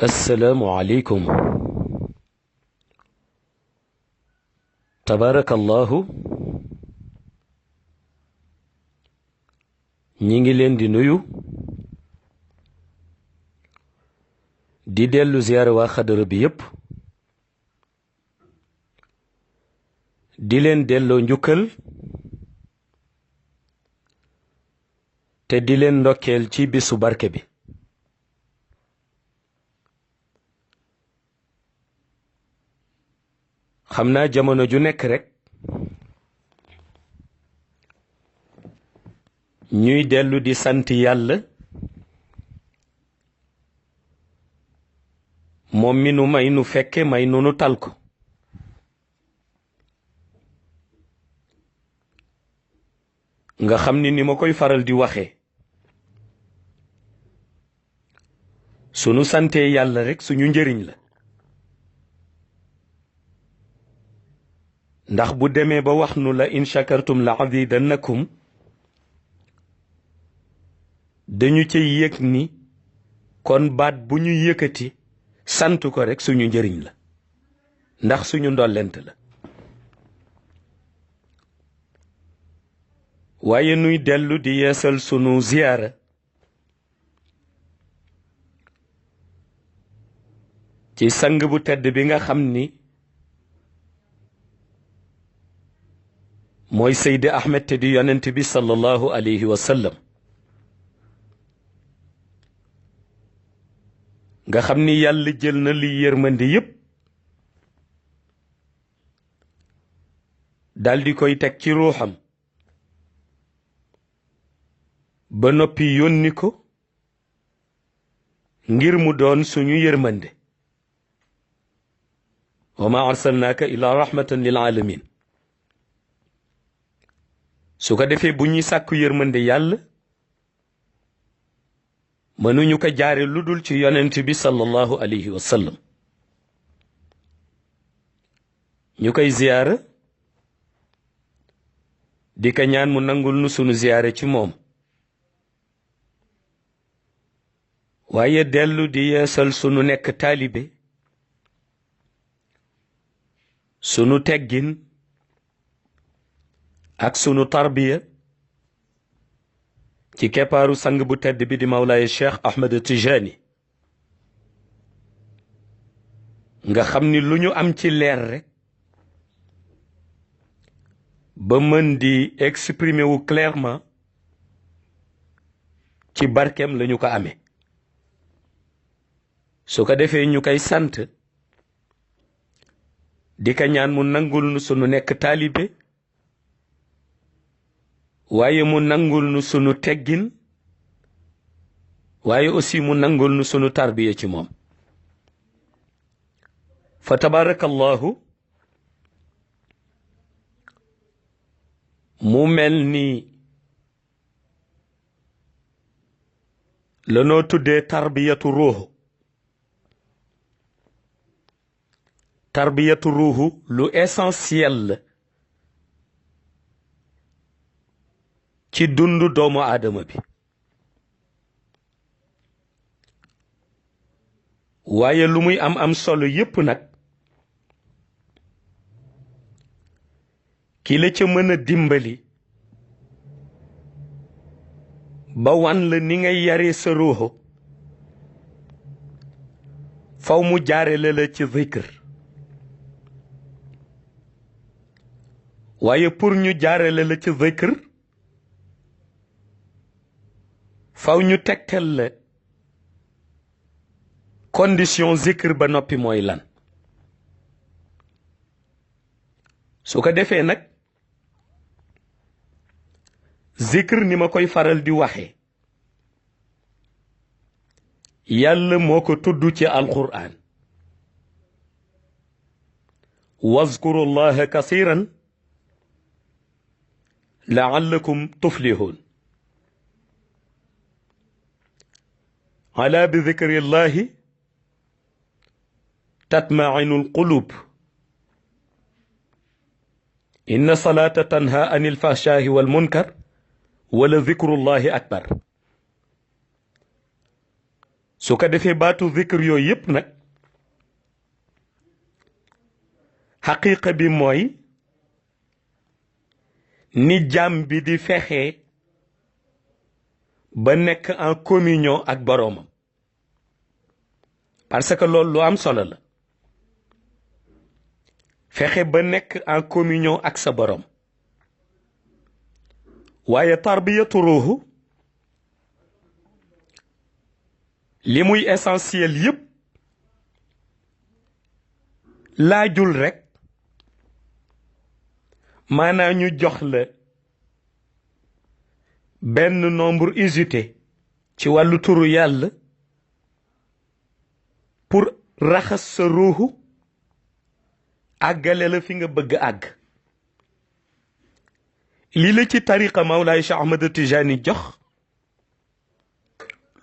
assalaamu aleykum. tabarakallahu ñi ngi leen di nuyu di dellu ziyaara waa xadara bi yépp di leen delloo njukkal te di leen ndokkeel ci bisu barke bi. xam naa jamono ju nekk rekk ñuy dellu di sant yàlla moom mi nu may nu fekke may nu tal ko. nga xam ni ma koy faral di waxee sunu santee yàlla rekk suñu njëriñ la. ndax bu demee ba wax nu la in shakartum la azidannakum dañu ca yëg ni kon baat bu ñu yëkkati sant ko rekk suñu njëriñ la ndax suñu ndollent la. waaye nuy dellu di yeesal sunu ziyaara ci sang bu tedd bi nga xam ni mooy Seydi Ahmed te di yonent bi sallallahu alayhi wa sallam. nga xam ni yàlla jël na li yërmande yépp daldi koy teg ci ruuxam ba noppi yónni ko ngir mu doon suñu yërmande. wa ma arsalnaaka illa rahmatan lil alamin. su ko defee bu ñuy sàkku yërmande yàlla mënuñu ko jaare lu dul ci yonent bi sallallahu alayhi wa sallam. ñu koy ziyaara di ko ñaan mu nangul nu sunu ziyaare ci moom. waaye dellu di yeesal sunu nekk taalibe sunu teggin ak sunu tarbiya ci keppaaru sang bu tedd bi di Mawlaaye Cheikh Ahmed Tijani. nga xam ni lu ñu am ci leer rekk ba mën di exprimer wu clairement ci barkeem lañu ko amee. su ko defee ñu koy sant di ko ñaan mu nangul nu sunu nekk taalibe waaye mu nangul nu sunu teggin waaye aussi mu nangul nu sunu tarbiya ci moom. fa tabarakallahu mu mel ni lanoo tuddee tarbiyatu ruuxu. tarbiyatu ruuxu lu essentiel la ci dundu doomu aadama bi. waaye lu muy am solo yépp nag ki la ca mën a dimbali ba wan la ni ngay yaree sa ruuxu faw mu jaare la ci zikr. waaye pour ñu jaarale la ci zikr faw ñu tegtal la condition zikr ba noppi mooy lan. su ko defee nag zikr ni ma koy faral di waxe yàlla moo ko tudd ci alquran. wazkurullaha kasiran la'allakum tuflihun. ala bi dhikrillahi tatma'inul qulub. inna salata tanha anil fahshahi wal munkar wala dhikrullahi akbar. su ko defee baatu zikr yooyu yépp nag xaqiiqa bi mooy ni jaam bi di fexe ba nekk en communion ak boroomam parce que loolu lu am solo la fexe ba nekk en communion ak sa boroom waaye tarbiyatu ruuhu li muy essentiel yépp laajul rekk maanaa ñu jox la benn nombre usité ci wàllu turu yàlla pour raxas sa ruuxu àggale la fi nga bëgg àgg li la ci tariqa Mawlaay Cheikh Ahmad Tijani jox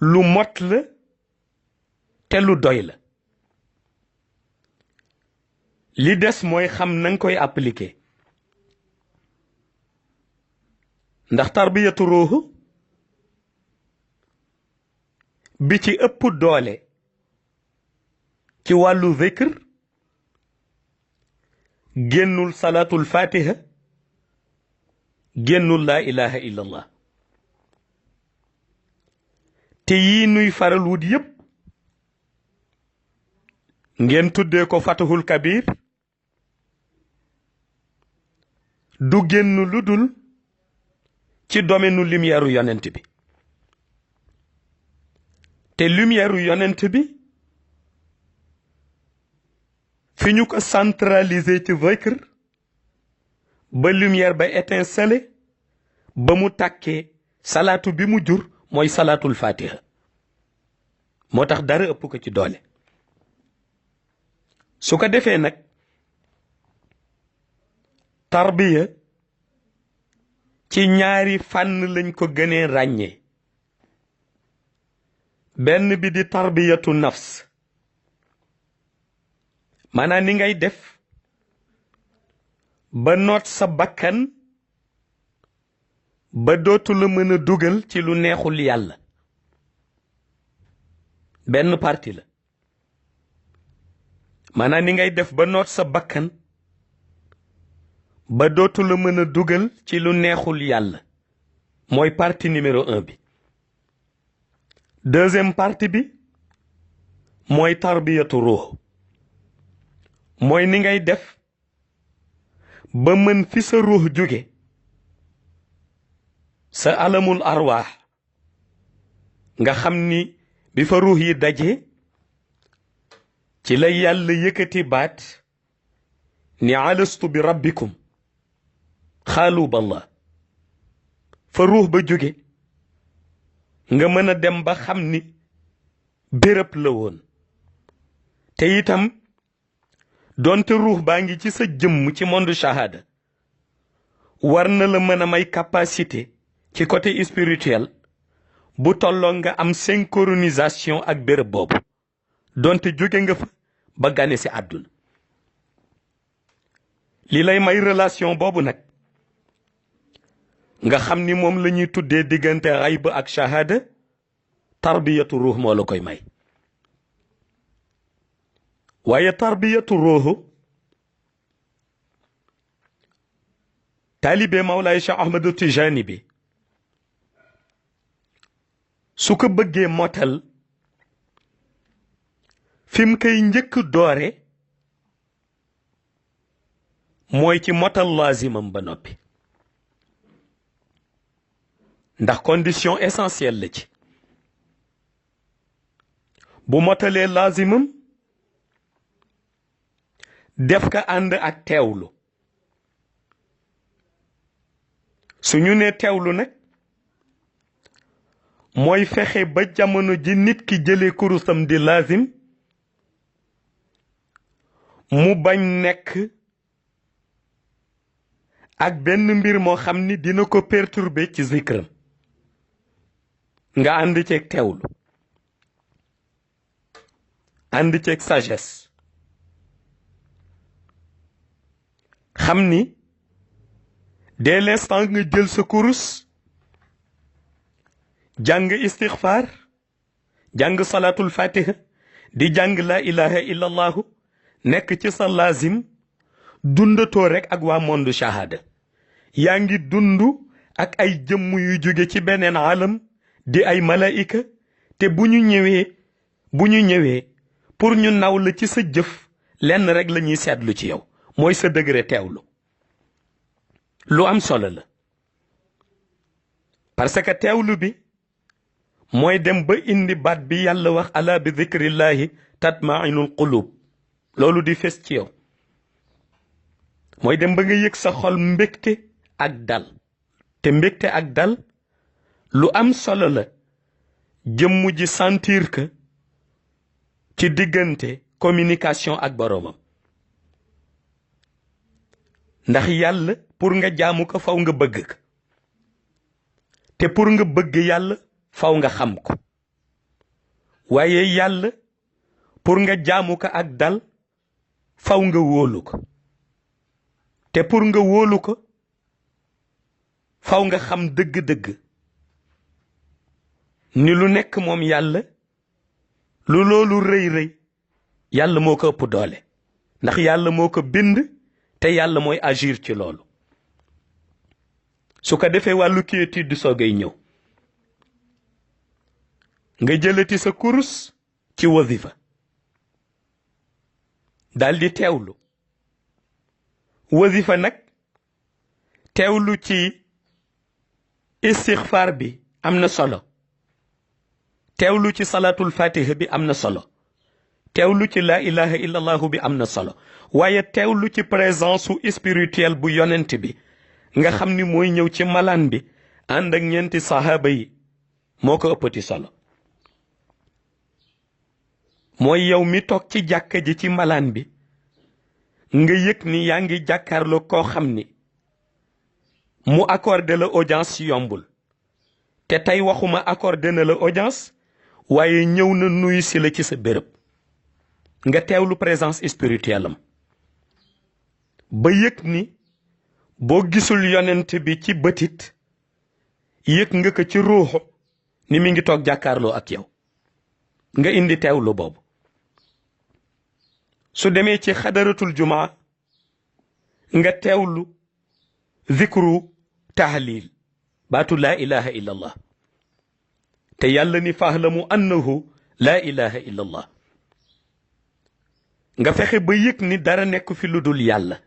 lu mot la te lu doy la li des mooy xam na nga koy appliquer ndax tarbiyatu ruuxu bi ci ëpp doole ci wàllu zikr génnul salaatul fatiha génnul laa ilaha illallah te yii nuy faral wut yépp ngeen tuddee ko fatahul kabir du génn lu dul ci domaine lumière yonent bi te lumière yonent bi fi ñu ko centraliser ci zikr ba lumière ba étincelé ba mu tàkkee salaatu bi mu jur mooy salaatul fatiha moo tax dara ëpp ko ci doole su ko defee nag tarbiya ci ñaari fànn lañ ko gënee ràññee benn bi di tarbiyatu nafs maanaam ni ngay def ba noot sa bakkan ba dootu la mën a dugal ci lu neexul yàlla benn parti la maanaam ni ngay def ba noot sa bakkan ba dootu la mën a dugal ci lu neexul yàlla mooy partie numéro 1 bi deuxième partie bi mooy tarbiyatu ruux mooy ni ngay def ba mën fi sa ruux jóge sa alamul arwaax nga xam ni bi fa ruux yi daje ci la yàlla yëkkati baat ni alastu bi rabbikum xaalu ballah fa ruux ba jóge nga mën a dem ba xam ni béréb la woon te itam doonte ruux baa ngi ci sa jëmm ci monde shahada war na la mën a may capacité ci côté spirituel bu tolloo nga am synchronisation ak béréb boobu doonte jóge nga fa ba gane si àdduna li lay may relation boobu nag nga xam ni moom la ñuy tuddee diggante xayb ak shahada tarbiyatu ruux moo la koy may waaye tarbiyatu ruuxu taalibe Mawlaay Cheikh Ahmad Tijani bi su ko bëggee motal fi mu koy njëkk doore mooy ci motal laazimam ba noppi ndax condition essentielle la ci bu motalee laazimam def ka ànd ak teewlu su ñu nee teewlu nag mooy fexe ba jamono ji nit ki jëlee kurusam di laazim mu bañ nekk ak benn mbir moo xam ni dina ko perturber ci zikram nga ànd ceeg teewlu ànd ceeg sagesse xam ni dès l'instant nga jël sa kurus jàng istixfaar jàng salaatul fatiha di jàng laa ilaha illa allahu nekk ci sa laazim dundatoo rek ak waa monde shahada yaa ngi dund ak ay jëmm yu jóge ci beneen alam di ay malaika te bu ñu ñëwee pour ñu naw la ci sa jëf lenn rek la ñuy seetlu ci yow mooy sa degré teewlu lu am solo la parce que teewlu bi mooy dem ba indi baat bi yàlla wax ala bi zikrillahi tatmainul qulub loolu di fes ci yow mooy dem ba nga yëg sa xol mbégte ak dal te mbégte ak dal lu am solo la jëmm ji sentir que ci diggante communication ak boroomam ndax yàlla pour nga jaamu ko faw nga bëgg ko te pour nga bëgg yàlla faw nga xam ko waaye yàlla pour nga jaamu ko ak dal faw nga wóolu ko te pour nga wóolu ko faw nga xam dëgg-dëgg ni lu nekk moom yàlla lu loolu rëy yàlla moo ko ëpp doole ndax yàlla moo ko bind te yàlla mooy agir ci loolu su ko defee wàllu quiétude soogay ñëw nga jëlati sa kurus ci wazifa daldi teewlu wazifa nag teewlu ci istixfaar bi am na solo teewlu ci salaatul fatiha bi am na solo teewlu ci laa ilaha illallahu bi am na solo waaye teewlu ci présence su spirituelle bu yonent bi nga xam ni mooy ñëw ci malaan bi ànd ak ñeenti sahaaba yi moo ko ëppati solo mooy yow mi toog ci jàkka ji ci malaan bi nga yëg ni yaa ngi jàkkaarloo koo xam ni mu accordé la audience yombul te tey waxuma accordé na la audience waaye ñëw na nuyu si la ci sa béréb nga teewlu présence spirituelle am ba yëg ni boo gisul yonent bi ci bëtit yëg nga ko ci ruuxu ni mi ngi toog jàkkaarloo ak yow nga indi teewlu boobu su demee ci xadaratul jumaa nga teewlu zikru tahlil baatu laa ilaha illa allah te yàlla ni fahlamu annahu laa ilaha illa allah nga fexe ba yëg ni dara nekk fi lu dul yàlla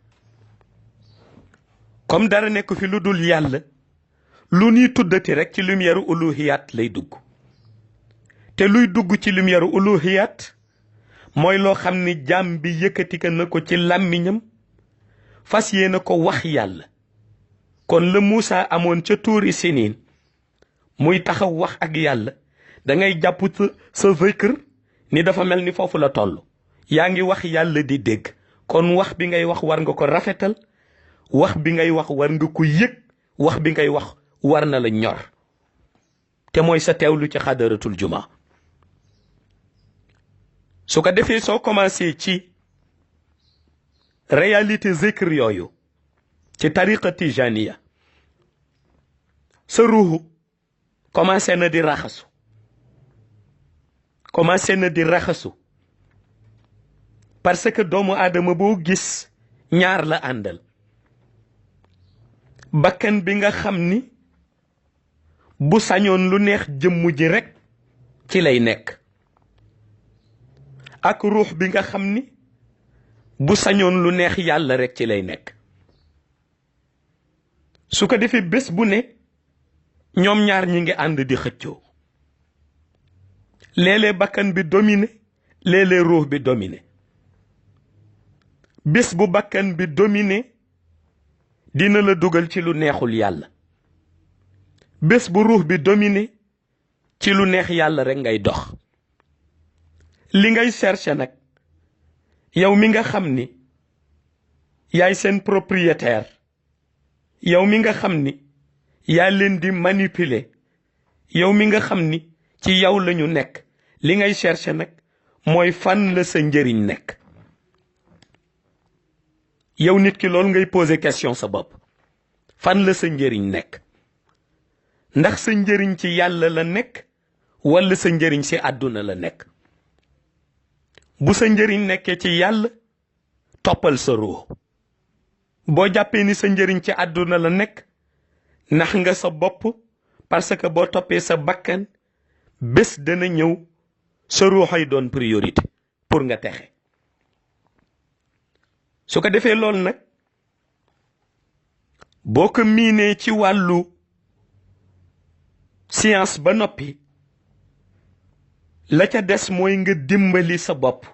comme dara nekk fi lu dul yàlla lu ñuy tuddati rek ci lumière uluhiyat lay dugg te luy dugg ci lumière uluhiyat mooy loo xam ni jaam bi yëkkati na ko ci làmmiñam fas yéene ko wax yàlla kon la Muusa amoon ca tuuri Siniin muy taxaw wax ak yàlla da ngay jàpp sa zikr ni dafa mel ni foofu la toll yaa ngi wax yàlla di dégg kon wax bi ngay wax war nga ko rafetal wax bi ngay wax war nga ko yëg wax bi ngay wax war na la ñor te mooy sa teewlu ci xadaratul juma su ko defee soo commencé ci réalité zikr yooyu ci tariqa tijaniya sa ruuxu commencé na di raxasu parce que doomu aadama boo gis ñaar la àndal bakkan bi nga xam ni bu sañoon lu neex jëmm ji rekk ci lay nekk ak ruux bi nga xam ni bu sañoon lu neex yàlla rekk ci lay nekk su ko defee bés bu ne ñoom ñaar ñi ngi ànd di xëccoo léeg-léeg bakkan bi dominé léeg-léeg ruux bi dominé bés bu bakkan bi dominé dina la dugal ci lu neexul yàlla bés bu ruux bi dominé ci lu neex yàlla rekk ngay dox li ngay chercher nag yow mi nga xam ni yaay seen propriétaire yow mi nga xam ni yaa leen di manipuler yow mi nga xam ni ci yow lañu nekk li ngay chercher nag mooy fan la sa njëriñ nekk yow nit ki loolu ngay poser question sa bopp fan la sa njëriñ nekk ndax sa njëriñ ci yàlla la nekk walla sa njëriñ ci àdduna la nekk. bu sa njëriñ nekkee ci yàlla toppal sa ruux. boo jàppee ni sa njëriñ ci àdduna la nekk nax nga sa bopp, parce que boo toppee sa bakkan bés dana ñëw sa ruuxay doon priorité pour nga texe. su ko defee loolu nag boo ko miinee ci wàllu science ba noppi, la ca des mooy nga dimbali sa bopp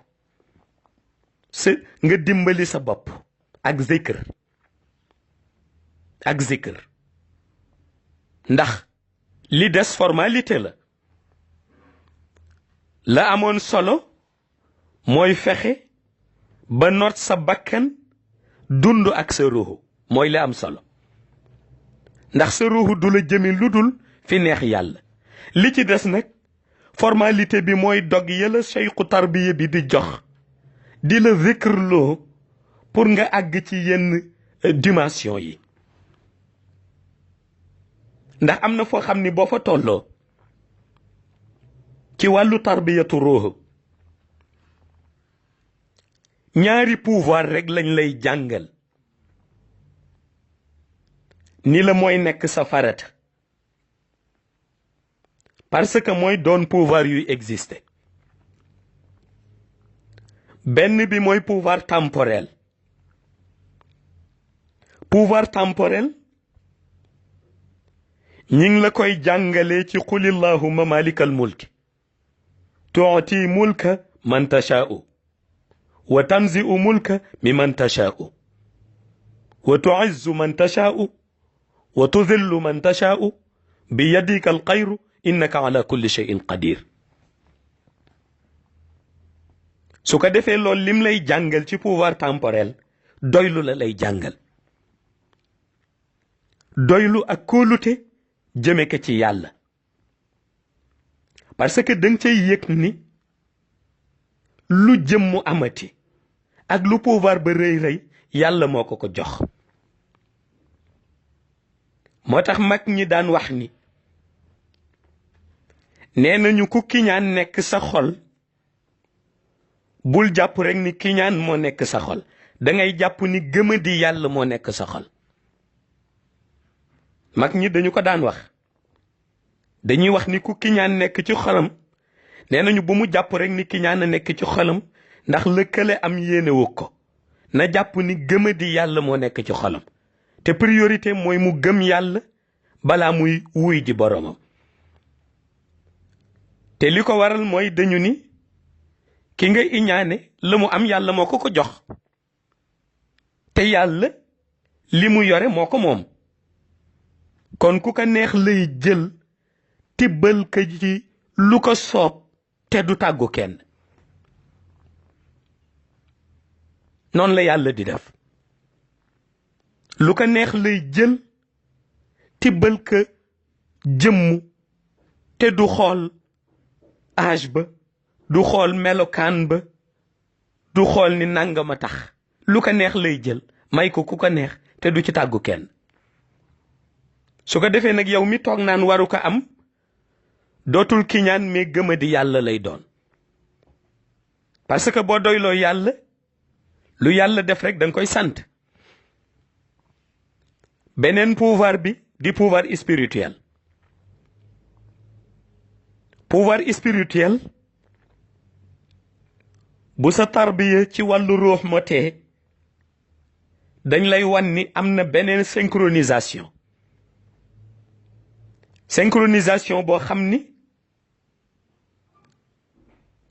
ak zikr ndax li des formalité la amoon solo mooy fexe ba noot sa bakkan dund ak sa ruuxu mooy la am solo, ndax sa ruuxu du la jëmi lu dul fi neex yàlla. li ci des nag formalité bi mooy dog yëla seyxu tarbiya bi di jox di la zikrloo pour nga àgg ci yenn dimension yi. ndax am na foo xam ni boo fa tolloo ci wàllu tarbiyatu ruux ñaari pouvoir rek lañ lay jàngal ni la mooy nekk sa farata, parce que mooy doon pouvoir yuy exister. benn bi mooy pouvoir temporel. ñi ngi la koy jàngalee ci qulillahumma malikal mulki tuuti mulka man tashaa'u wa tanzi'u mulka mimman tashaa'u wa tu'izzu man tashaa'u wa tudhillu man tashaa'u bi yadika alxayru innaka ala kulli shay'in qadir. su ko defee loolu lim lay jàngal ci pouvoir temporel doylu la lay jàngal, doylu ak kóolute jëme ko ci yàlla, parce que danga cay yëg ni lu jëm mu amati ak lu pouvoir ba rëy rëy yàlla moo ko jox. moo tax mag ñi daan wax ni nee nañu ku kiñaan nekk sa xol bul jàpp rek ni kiñaan moo nekk sa xol, dangay jàpp ni gëmadi yàlla moo nekk sa xol. mag ñi dañu ko daan wax, dañuy wax ni ku kiñaan nekk ci xolam nee nañu bu mu jàpp rek ni kiñaan a nekk ci xolam, ndax lëkkale am yéene wu ko, na jàpp ni gëmadi yàlla moo nekk ci xolam, te priorité mooy mu gëm yàlla balaa muy wuy ji boromam. te li ko waral mooy dañu ni ki nga iñaane la mu am yàlla moo ko jox, te yàlla li mu yore moo ko moom. kon ku ko neex lay jël tibbal ka ci lu ko soob te du tàggu kenn. noonu la yàlla di def, lu ko neex lay jël tibbal ka jëmmu te du xool âge ba, du xool melokaan ba, du xool ni nangama tax. lu ko neex lay jël may ko ku ko neex te du ci tàggu kenn. su ko defee nag yow mi toog naan waru ko am dootul kiñaan mais gëmadi yàlla lay doon, parce que boo doyloo yàlla lu yàlla def rek danga koy sant. beneen pouvoir bi di pouvoir spirituel. pouvoir spirituel bu sa tarbiya ci wàllu ruux motee dañ lay wan ni am na beneen synchronisation boo xam ni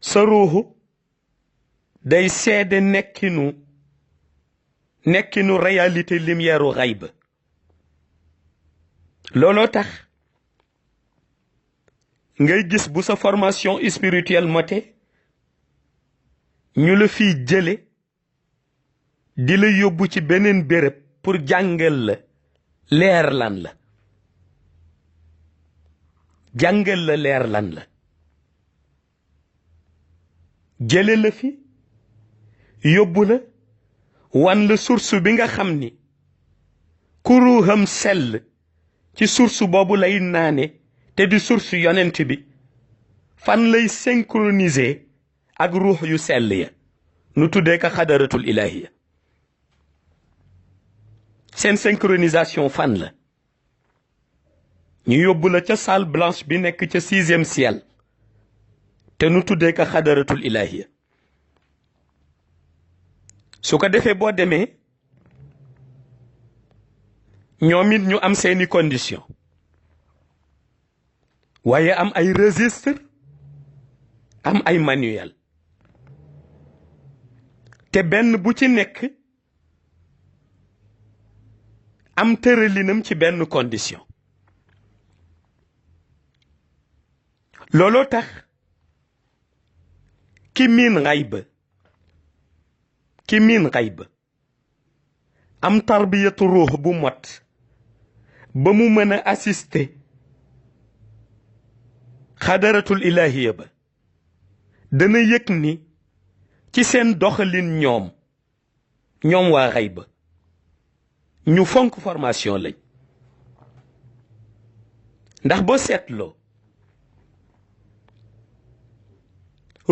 sa ruuxu day seede nekkinu réalité lumière u xayba. looloo tax ngay gis bu sa formation spirituelle mote ñu la fiy jële di la yóbbu ci beneen béréb pour jàngal la leer lan la, jële la fi yóbbu la wan la source bi nga xam ni ku ruuxam sell ci source boobu lay naane te di source yonent bi fan lay synchroniser ak ruux yu sell ya nu tuddee ka xadaratul ilahiya seen synchronisation fan la ñu yóbbu la ca salle blanche bi nekk ca 6e ciel te nu tuddee ka xadaratul ilahiya su ko defee boo demee ñoom it ñu am seeni condition waaye am ay registre am ay manuel te benn bu ci nekk am tëralinam ci benn condition looloo tax ki miin xayba am tarbiyatu ruux bu mot ba mu mën a assister xadaratul ilahiya ba dana yëg ni ci seen doxalin ñoom waa xayba ñu fonk formation lañ ndax boo seetloo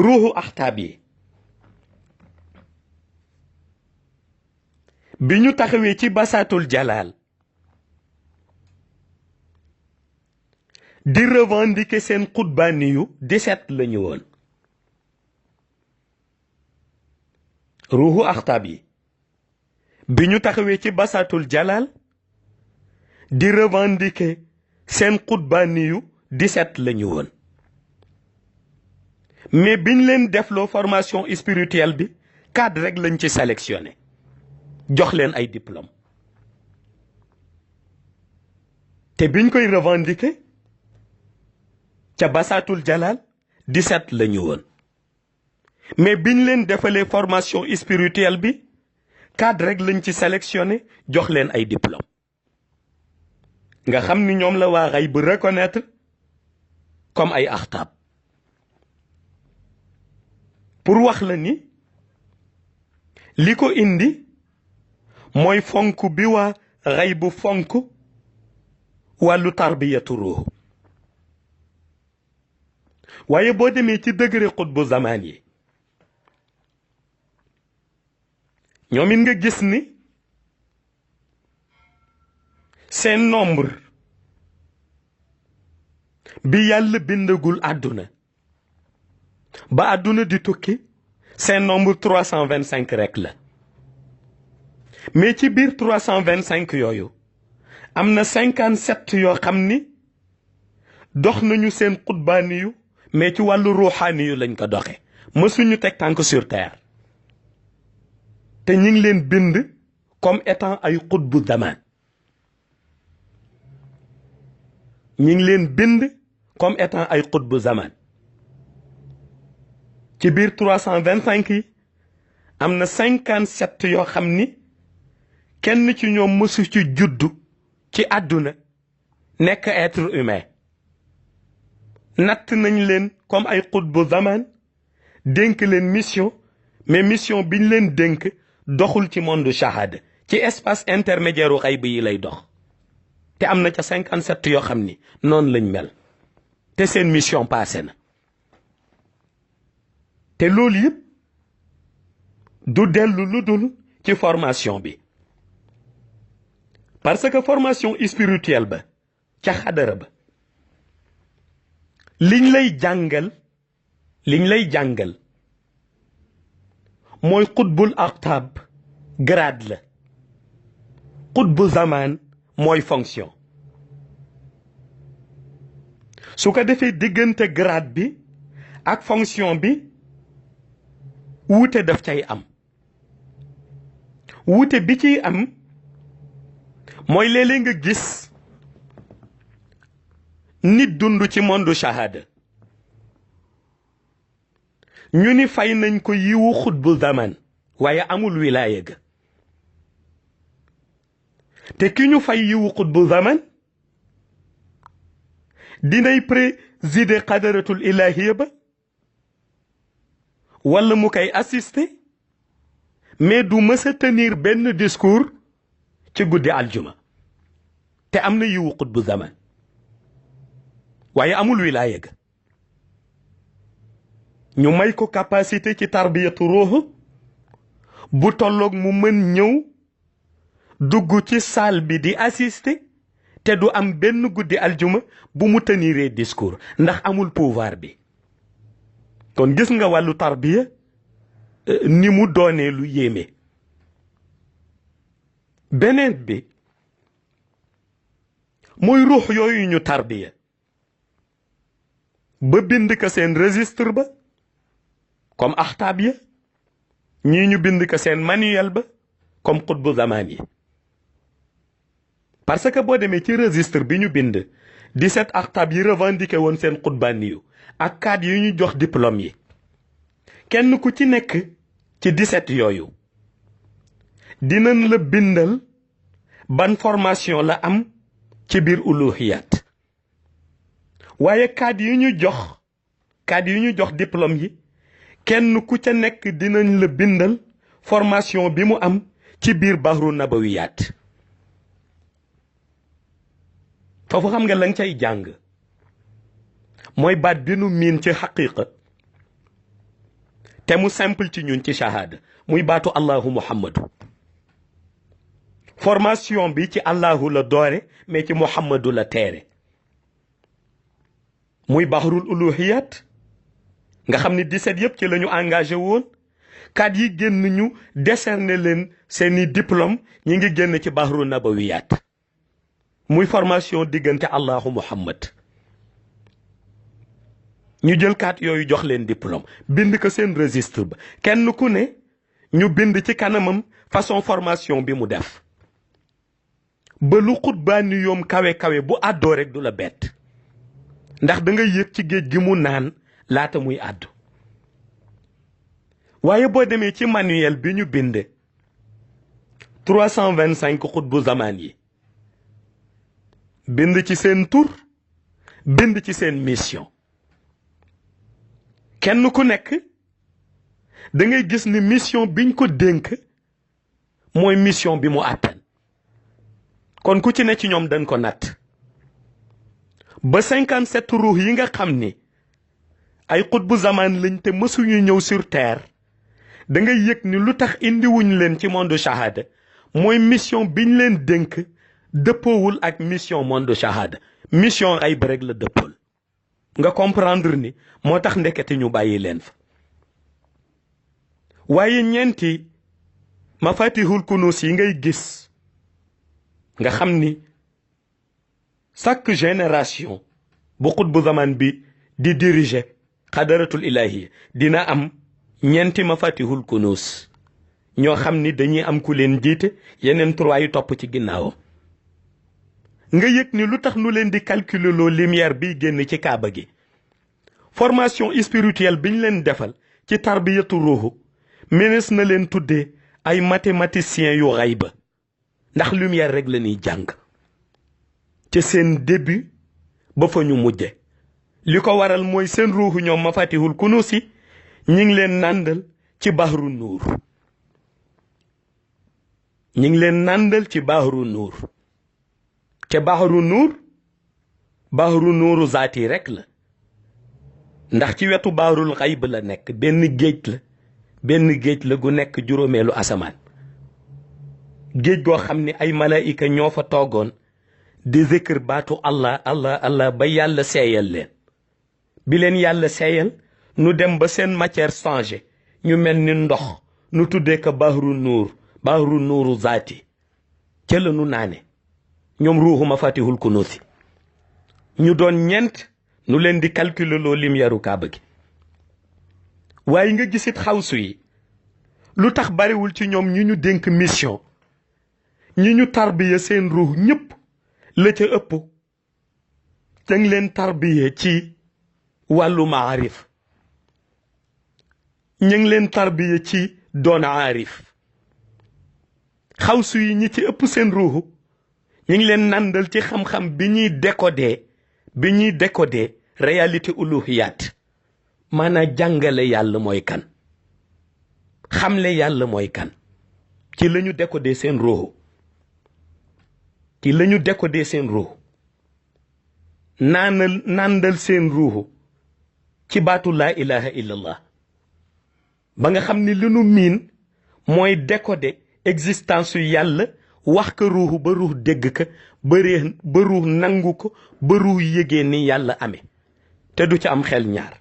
ruuxu axtaab yi bi ñu taxawee ci basaatul jalaal di revendiquer seen xutbaani yu 17 la ñu woon ruuxu axtaab yi bi ñu taxawee ci basaatul jalaal di revendiquer seen xutbaani yu 17 la ñu woon mais biñ leen defloo formation spirituelle bi 4 rek lañ ci sélectionné jox leen ay diplôme te biñ koy revendiquer ca basaatul jalaal 17 la ñu woon mais biñ leen defalee formation spirituelle bi 4 rek lañ ci sélectionné jox leen ay diplôme nga xam ni ñoom la waa xay bu reconnaître comme ay axtaab pour wax la ni li ko indi mooy fonk bi waa xay bu fonk wàllu tarbiyatu ruux waaye boo demee ci degré xutbu zamaan yi ñoom it nga gis ni seen nombre bi yàlla bindagul àdduna ba àdduna di tukki seen nombre 325 rek la mais ci biir 325 yooyu am na 57 yoo xam ni dox nañu seen xutbaani yu mais ci wàllu ruuxaani yu lañ ko doxe mësuñu teg tànk sur terre te ñu ngi leen bind comme étant ay xutbu zamaan ñu ngi leen bind comme étant ay xutbu zamaan ci biir 325 yi am na 57 yoo xam ni kenn ci ñoom mësu ci juddu ci àdduna nekk être humain natt nañ leen comme ay xutbu zamaan dénk leen mission mais mission biñ leen dénk doxul ci monde shahada ci espace intermédiaire u xayb yi lay dox te am na ca 57 yoo xam ni noonu lañ mel te seen mission passé na te loolu yëpp du dellu lu dul ci formation bi parce que formation spirituelle ba ca xadara ba liñ lay jàngal mooy xutbul aqtaab grade la xutbu zamaan mooy fonction su ko defee diggante grade bi ak fonction bi wuute daf cay am wuute bi ciy am mooy léeg-léeg nga gis nit dund ci monde shahada ñu ni fay nañ ko yiwu xutbu zaman waaye amul wilaaya ga te ki ñu fay yiwu xutbu zaman dinay présider xadaratul ilahiya ba wala mu koy assister mais du mës a tenir benn discours ci guddi aljuma te am na yiwu xutbu zaman waaye amul wilaaya ga ñu may ko capacité ci tarbiyatu ruux bu tolloog mu mën ñëw dugg ci salle bi di assister te du am benn guddi aljuma bu mu teniree discours ndax amul pouvoir bi. kon gis nga wàllu tarbiya ni mu doonee lu yéeme. beneen bi mooy ruux yooyu ñu tarbiya ba bind ko seen registre ba comme axtaab ya, ñii ñu bind ko seen manuel ba comme xutbu zamaan yi. parce que boo demee ci registre bi ñu bind 17 axtaab yi revendiqué woon seen xutbaaniyu ak 4 yi ñu jox diplôme yi, kenn ku ci nekk ci 17 yooyu dinañ la bindal ban formation la am ci biir uluhiyat. waaye 4 yi ñu jox diplôme yi kenn ku ca nekk dinañ la bindal formation bi mu am ci biir bahru nabawiyat. foofu xam nga la nga cay jàng mooy baat bi nu miin ci xaqiqa te mu simple ci ñun ci shahada muy baatu allahu muhammadu. formation bi ci allahu la doore mais ci muhammadu la teere muy bahrul uluhiyat nga xam ni 17 yëpp ci la ñu engagé woon. 4 yi génn ñu décerner leen seeni diplôme ñi ngi génn ci bahru nabawiyat muy formation diggante allahu muhammad. ñu jël 4 yooyu jox leen diplôme bind ko seen registre ba kenn ku ne ñu bind ci kanamam façon formation bi mu def ba lu xutbaani yoom kawe bu àddoo rek du la bett ndax da nga yëg ci géej gi mu naan laata muy àddu. waaye boo demee ci manuel bi ñu bind 325 xutbu zamaan yi bind ci seen tur bind ci seen mission, kenn ku nekk da ngay gis ni mission biñ ko dénk mooy mission bi mu àttan. kon ku ci ne ci ñoom dañ ko natt ba 57 ruux yi nga xam ni ay xutbu zamaan lañ te mësuñu ñëw sur terre da ngay yëg ni lu tax indiwuñ leen ci monde shahada mooy mission biñ leen dénk dëppoowul ak mission monde shahada. mission ay ba rek la dëppool nga comprendre ni moo tax ndekete ñu bàyyi leen fa. waaye ñeenti mafatihul kunus yi ngay gis nga xam ni chaque génération bu xutbu zaman bi di diriger xadaratul ilahiya dina am ñeenti mafatihul kunus ñoo xam ni dañuy am ku leen jiite yeneen 3 yu topp ci ginnaawam. nga yëg ni lu tax nu leen di calculer loo lumière biy génn ci kaaba gi. formation spirituelle biñ leen defal ci tarbiyatu ruuxu mënees na leen tuddee ay mathématiciens yu xayba ndax lumière rek la ñuy jàng ci seen début ba fa ñu mujje. li ko waral mooy seen ruuxu ñoom mafatihul kunusi ñi ngi leen nàndal ci bahru nuur. ñi ngi leen nàndal ci bahru nuur te bahru nuuru zaati rek la ndax ci wetu bahrul xayb la nekk benn géej la gu nekk juróomeelu asamaan. géej goo xam ni ay malaayika ñoo fa toogoon di zikr baatu allah allah allah ba yàlla seeyal leen. bi leen yàlla seeyal nu dem ba seen matière changé ñu mel ni ndox nu tuddee ko bahru nuuru zaati ca la nu naane ñoom ruuxu mafatihul kunusi ñu doon ñeent nu leen di calculer loo lumière kaaba gi. waaye nga gisit xawsu yi lu tax bariwul ci ñoom ñu dénk mission ñi ñu tarbiya seen ruux ñëpp la ca ëpp dañ leen tarbiya ci wàllu maarif ñu ngi leen tarbiya ci doon aarif. xawsu yi ñi ci ëpp seen ruuxu ñu ngi leen nandal ci xam-xam bi ñuy décoder réalité uluhiyat maanaam jàngale yàlla mooy kan, xamle yàlla mooy kan. ci la ñu décoder seen ruuxu nandal seen ruuxu ci baatu laa ilaha illallah ba nga xam ni li nu miin mooy décoder existence yu yàlla wax ko ruuxu ba ruux dégg ko ba ruux nangu ko ba ruux yëgee ni yàlla amee te du ci am xel ñaar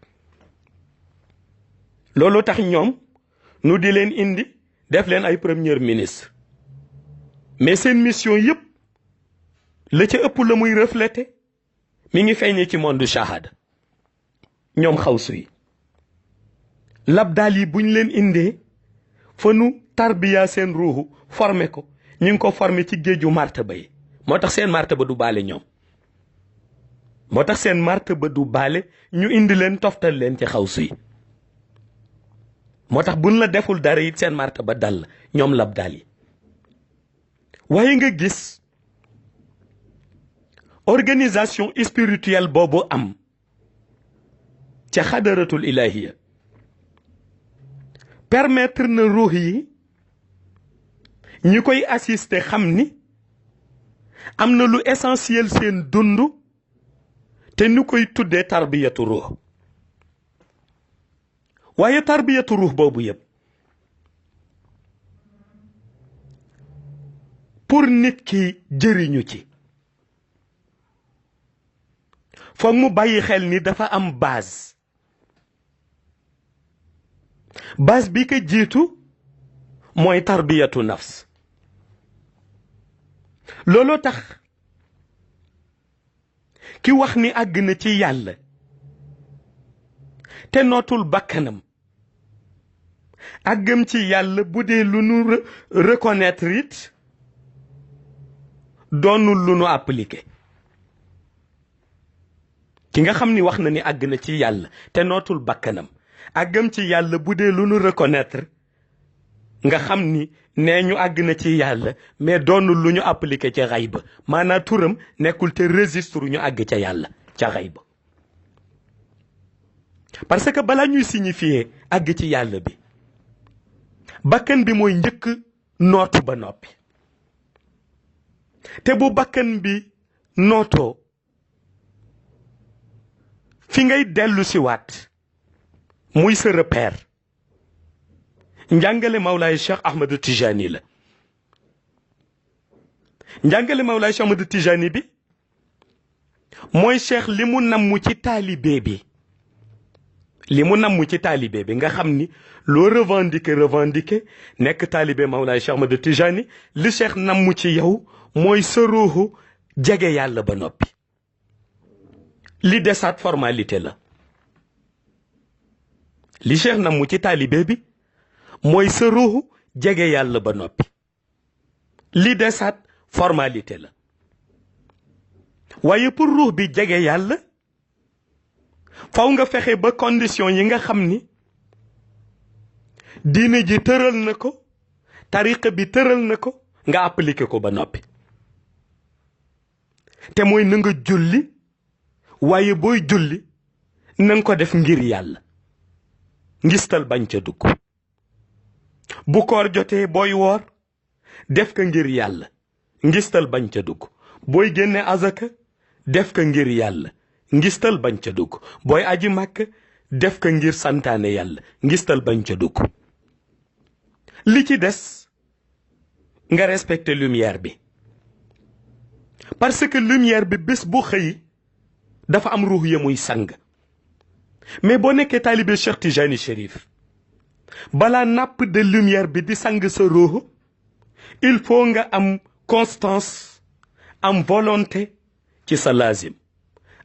loolu tax ñoom nu di leen indi def leen ay premier ministre mais seen mission yépp la ca ëpp la muy refléter mi ngi feeñee ci monde shahada ñoom xawsu yi labdaal yi buñ leen indee fa nu tarbiya seen ruuxu formé ko ñu ngi ko formé ci géeju martaba yi moo tax seen martaba du baale ñoom moo tax seen martaba du baale ñu indi leen toftal leen ci xawsu yi moo tax buñ la deful dara it seen martaba dal ñoom labdaal yi waaye nga gis organisation spirituelle boobu am ca xadaratul ilahiya permettre na ruux yi ñi koy assister xam ni am na lu essentiel seen dund te ñu koy tuddee tarbiyatu ruux waaye tarbiyatu ruux boobu yëpp pour nit ki jëriñu ci foog mu bàyyi xel ni dafa am base bi ko jiitu mooy tarbiyatu nafs looloo tax ki wax ni àgg na ci yàlla te nootul bakkanam àggam ci yàlla bu dee lu nu reconnaître it doonul lu nu appliqué ki nga xam ni wax na ni àgg na ci yàlla te nootul bakkanam àggam ci yàlla bu dee lu nu reconnaître nga xam ni nee ñu àgg na ci yàlla mais doonul lu ñu appliqué ca xayba maanaam turam nekkul te registre ñu àgg ca yàlla ca xayba parce que balaa ñuy signifier àgg ci yàlla bi bakkan bi mooy njëkk nootu ba noppi te bu bakkan bi nootoo fi ngay dellu si waat muy sa repère njàngale Mawlaay Cheikh Ahmed Tijani la njàngale Mawlaay Cheikh Ahmed Tijani bi mooy cheikh li mu namm ci taalibe bi nga xam ni loo revendiquer nekk taalibe Mawlaay Cheikh Ahmed Tijani li cheikh namm ci yow mooy sa ruuxu jege yàlla ba noppi li desaat formalité la li cheikh namm ci taalibe bi mooy sa ruuxu jege yàlla ba noppi li desaat formalité la waaye pour ruux bi jege yàlla faw nga fexe ba condition yi nga xam ni diine ji tëral na ko tariqa bi tëral na ko nga appliqué ko ba noppi te mooy na nga julli waaye booy julli na nga ko def ngir yàlla ngistal bañ ca dugg bu koor jotee booy woor def ko ngir yàlla ngistal bañ ca dugg booy génne azaka def ko ngir yàlla ngistal bañ ca dugg booy aji màkk def ko ngir santaane yàlla ngistal bañ ca dugg li ci des nga respecter lumière bi parce que lumière bi bés bu xëy dafa am ruux ya muy sang mais boo nekkee taalibe Cheikh Tijani Chérif balaa nappe de lumière bi di sang sa ruux il faut nga am constance am volonté ci sa lazim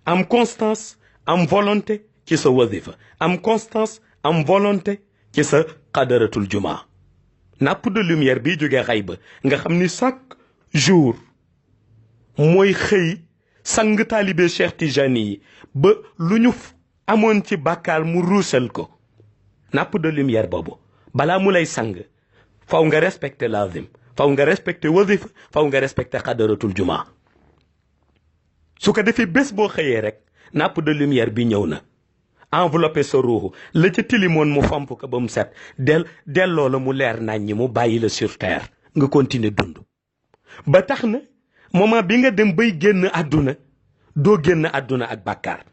am constance am volonté ci sa wazifa am constance am volonté ci sa qadaratul jumaa nappe de lumière bi jógee xayba nga xam ni chaque jour mooy xëy sang taalibe Cheikh Tijani yi ba lu ñu amoon ci bàkkaar mu ruusal ko nappe de lumière boobu balaa mu lay sang faw nga respecter lazim faw nga respecter wazifa faw nga respecter qadaratul jumaa su ko defee bés boo xëyee rek nappe de lumière bi ñëw na enveloppé sa ruuxu la ca tilimoon mu fomp ko ba mu set delloo la mu leer nañ ñi mu bàyyi la sur terre nga continuer dund ba tax na moment bi nga dem bay génn àdduna doo génn àdduna ak bàkkaar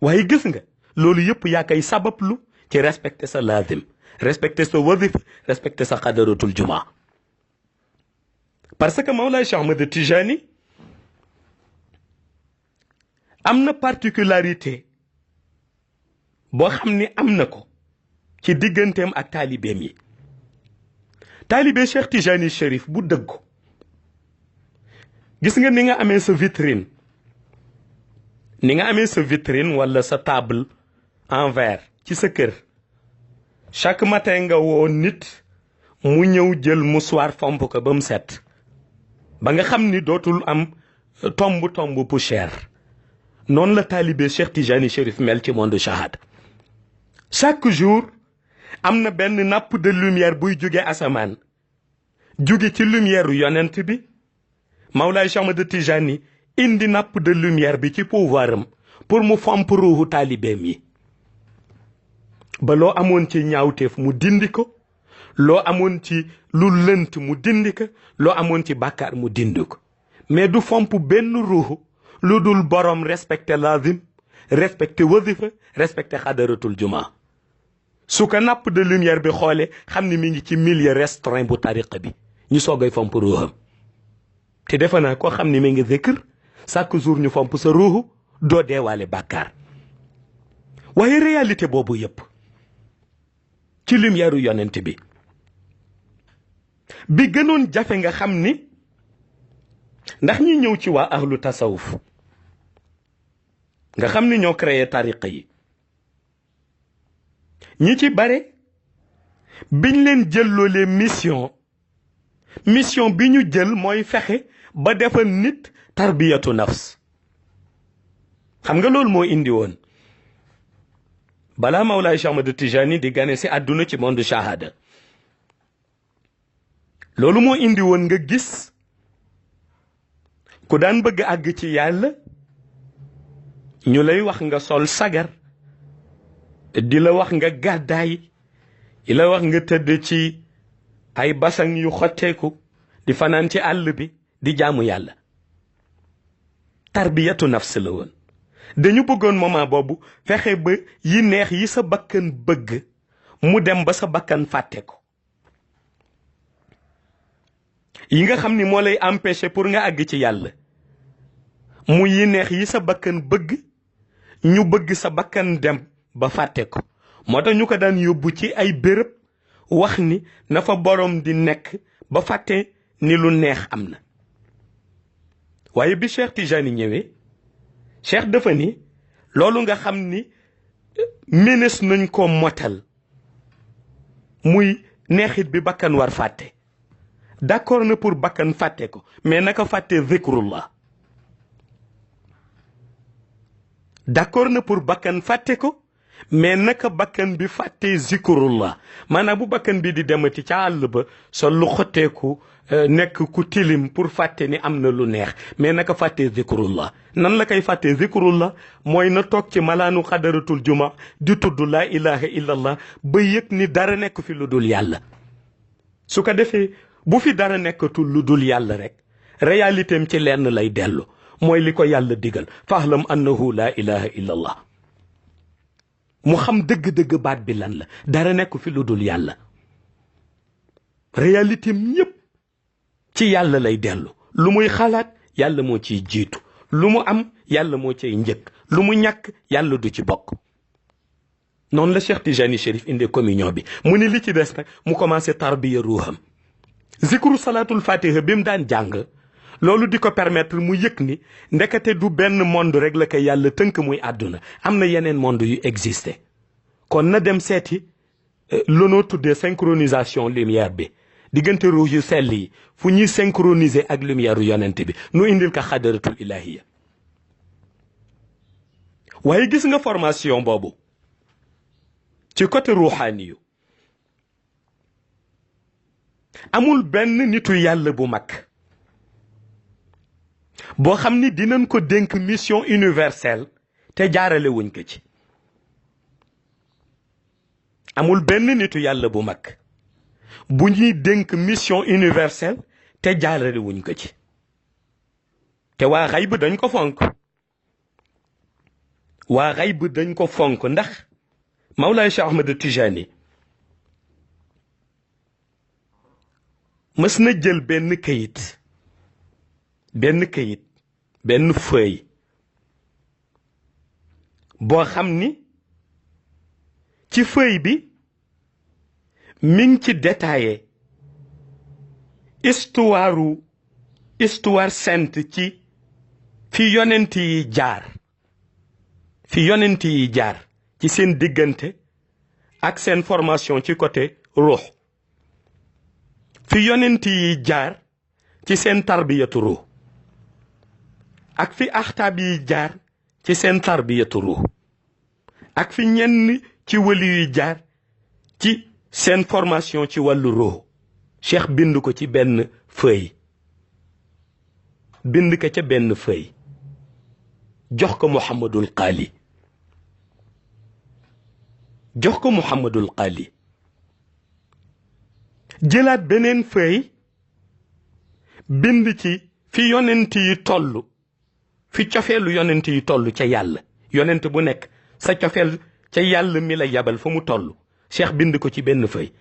waaye gis nga loolu yëpp yaa koy sabablu ci respecter sa lazim respecter sa wazif respecter sa xadaratul juma parce que Mawlaay Cheikh Ahmad Tijani am na particularité boo xam ni am na ko ci digganteem ak taalibeem yi taalibe Cheikh Tijani Chérif bu dëggu gis nga ni nga amee sa vitrine wala sa table en verre ci sa kër chaque matin nga woo nit mu ñëw jël mouchoir fomp ko ba mu set ba nga xam ni dootul am tomb poussière noonu la taalibe Cheikh Tijani Chérif mel ci monde shahada chaque jour am na benn nappe de lumière buy jóge asamaan jóge ci lumière yonent bi Mawlaay Cheikh Ahmad Tijani indi nappe de lumière bi ci pouvoiram pour mu fomp ruuxu taalibeem yi ba loo amoon ci ñaawteef mu dindi ko loo amoon ci lu lënt mu dindi ko loo amoon ci bàkkaar mu dindi ko mais du fomp benn ruuxu lu dul borom respecté lazim respecté wazifa respecté xadaratul juma su ko nappe de lumière bi xoolee xam ni mi ngi ci milieu restreint bu tariqa bi ñu soogay fomp ruuxam te defe naa koo xam ni mi ngi zikr chaque jour ñu fomp sa ruuxu doo deewaale bàkkaar waaye réalité boobu yépp ci lumière yonent bi gënoon jafe nga xam ni ndax ñi ñëw ci waa ahlu tasawuf nga xam ni ñoo créé tariqa yi ñi ci bare biñ leen jëlloolee mission bi ñu jël mooy fexe ba defal nit tarbiyatu nafs xam nga loolu moo indi woon balaa Mawlaay Cheikh Ahmad Tijani di gane si àdduna ci monde shahada loolu moo indi woon nga gis ku daan bëgg àgg ci yàlla ñu lay wax nga sol sagar di la wax nga gàddaay di la wax nga tëdd ci ay basang yu xotteeku di fanaan ci àll bi di jaamu yàlla tarbiyatu nafs la woon dañu bëggoon moment boobu fexe ba yi neex yi sa bakkan bëgg mu dem ba sa bakkan fàtte ko yi nga xam ni moo lay empêcher pour nga àgg ci yàlla mu yi neex yi sa bakkan bëgg ñu bëgg sa bakkan dem ba fàtte ko moo tax ñu ko daan yóbbu ci ay béréb wax ni na fa borom di nekk ba fàtte ni lu neex am na waaye bi Cheikh Tijani ñëwee Cheikh dafa ni loolu nga xam ni mënees nañ ko motal muy neexit bi bakkan war fàtte d'accord na pour bakkan fàtte ko mais naka fàtte zikrullah d'accord na pour bakkan fàtte ko mais naka bakkan bi fàtte zikrullah maanaam bu bakkan bi di demati ca àll ba sol lu xotteeku nekk ku tilim pour fàtte ni am na lu neex mais naka fàtte zikrullah nan la koy fàtte zikrullah mooy na toog ci malaanu xadaratul juma di tudd laa ilaha illallah ba yëg ni dara nekk fi lu dul yàlla su ko defee bu fi dara nekkatul lu dul yàlla rek réalité am ci lenn lay dellu mooy li ko yàlla digal fahlam annahu laa ilaha illallah mu xam dëgg-dëgg baat bi lan la dara nekk fi lu dul yàlla réalité am yépp ci yàlla lay dellu lu muy xalaat yàlla moo ciy jiitu lu mu am yàlla moo ciy njëkk lu mu ñàkk yàlla du ci bokk noonu la Cheikh Tijani Chérif indi communion bi mu ni li ci des nag mu commencé tarbiya ruuxam zikru salatul fatiha bi mu daan jàng loolu di ko permettre mu yëg ni ndekete du benn monde rek la ko yàlla tënk muy àdduna am na yeneen monde yu existé kon na dem seeti loonoo tuddee synchronisation lumière bi diggante ruux yu sell yi fu ñuy synchroniser ak lumière yonent bi nu indil ka xadaratul ilahiya waaye gis nga formation boobu ci côté ruuxaani yu amul benn nitu yàlla bu mag boo xam ni dinañ ko dénk mission universelle te jaarale wuñ ko ci amul benn nitu yàlla bu mag bu ñuy dénk mission universelle te jaarale wuñ ko ci te waa xayb dañ ko fonk ndax Mawlaay Cheikh Ahmed Tijani mës na jël benn feuille boo xam ni ci feuille bi mi ngi ci détaillé histoire sainte ci fi yonent yi jaar ci seen diggante ak seen formation ci côté ruux fi yonent yi jaar ci seen tarbiyatu ruux ak fi axtaab yi jaar ci seen tarbiyatu ruux ak fi ñenn ci wali yi jaar ci seen formation ci wàllu ruux cheikh bind ko ci benn feuille jox ko Muhammadul Qaali jëlaat beneen feuille bind ci fi yonent yi toll fi cofeelu yonent yi toll ca yàlla yonent bu nekk sa cofeel ca yàlla mi la yabal fa mu toll cheikh bind ko ci benn feuille